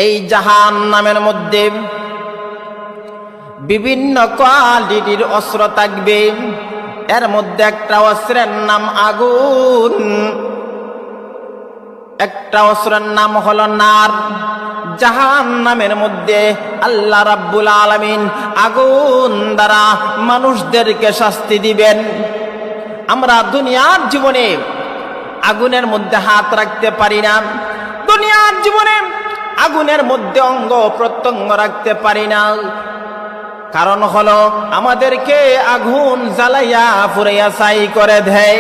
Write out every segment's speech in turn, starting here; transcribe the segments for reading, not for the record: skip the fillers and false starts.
এই জাহান্নামের মধ্যে বিভিন্ন কোয়ালিটির অস্ত্র থাকবে। এর মধ্যে একটা অস্ত্রের নাম আগুন, একটা অস্ত্রের নাম হলো নার। জাহান্নামের মধ্যে আল্লাহ রাব্বুল আলামিন আগুন দ্বারা মানুষদেরকে শাস্তি দিবেন। আমরা দুনিয়ার জীবনে আগুনের মধ্যে হাত রাখতে পারি না, দুনিয়ার জীবনে আগুনের মধ্যে অঙ্গ প্রত্যঙ্গ রাখতে পারি না। কারণ হলো আমাদেরকে আগুন জ্বালাইয়া পুড়াইয়া ছাই করে দেয়।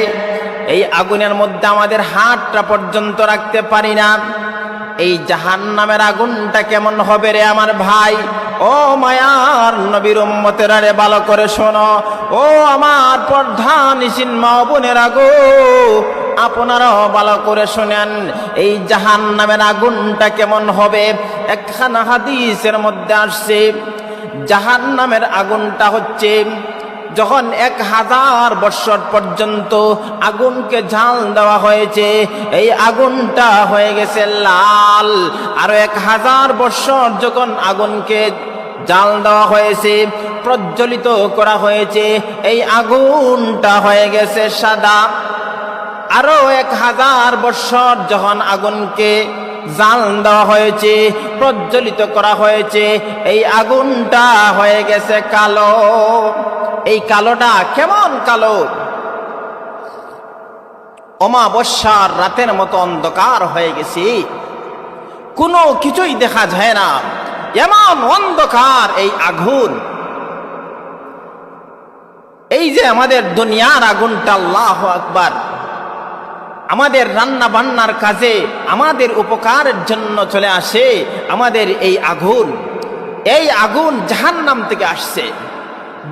এই আগুনের মধ্যে আমাদের হাতটা পর্যন্ত রাখতে পারি না। এই জাহান্নামের আগুনটা কেমন হবে রে আমার ভাই? ও মায়ার নবীর উম্মতেরা রে, ভালো করে শোনো। ও আমার প্রধানশীল মা বোনেরা গো, আপনারাও ভালো করে শোনেন। এই জাহান্নামের আগুনটা কেমন হবে? একখানা হাদিসের মধ্যে আসছে, জাহান্নামের আগুনটা হচ্ছে যখন 1000 বছর পর্যন্ত আগুনকে ঝাল দেওয়া হয়েছে, এই আগুনটা হয়ে গেছে লাল। আরো 1000 বছর যখন আগুনকে জাল দেওয়া হয়েছে, প্রজ্বলিত করা হয়েছে, এই আগুনটা হয়ে গেছে সাদা। আরো 1000 বছর যখন আগুনকে জাল দেওয়া হয়েছে, প্রজ্বলিত করা হয়েছে, এই আগুনটা হয়ে গেছে কালো। এই কালোটা কেমন কালো? অমাবস্যার রাতের মতো অন্ধকার হয়ে গেছে, কোনো কিছুই দেখা যায় না, এমন অন্ধকার এই আগুন। এই যে আমাদের দুনিয়ার আগুনটা, আল্লাহু আকবার, আমাদের রান্না বান্নার কাজে আমাদের উপকারের জন্য চলে আসে আমাদের এই আগুন। এই আগুন জাহান্নাম থেকে আসছে।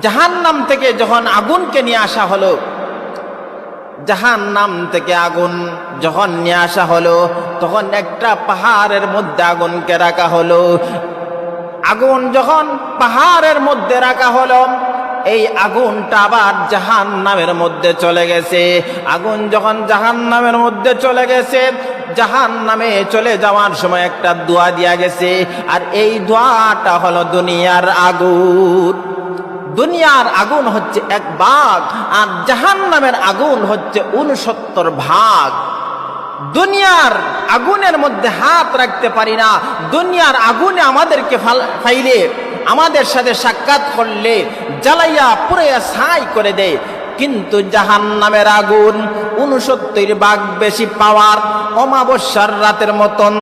জাহান্নাম থেকে যখন আগুনকে নিয়ে আসা হলো, জাহান্নাম থেকে আগুন যখন নিয়ে আসা হলো, তখন একটা পাহাড়ের মধ্যে আগুনকে রাখা হলো। আগুন যখন পাহাড়ের মধ্যে রাখা হলো, এই আগুনটা আবার জাহান্নামের মধ্যে চলে গেছে। আগুন যখন জাহান্নামের মধ্যে চলে গেছে, জাহান্নামে চলে যাওয়ার সময় একটা দোয়া দিয়া গেছে, আর এই দোয়াটা হলো দুনিয়ার আগুন। দুনিয়ার আগুন হচ্ছে 1 ভাগ, আর জাহান্নামের আগুন হচ্ছে 69 ভাগ। দুনিয়ার আগুনের মধ্যে হাত রাখতে পারি না, দুনিয়ার আগুনে আমাদেরকে ফাইলে, আমাদের সাথে সাক্ষাৎ করলে জ্বালাইয়া পুড়াইয়া ছাই করে দেয়। কিন্তু জাহান্নামের আগুন 69 ভাগ বেশি পাওয়ার, অমাবস্যার রাতের মতন।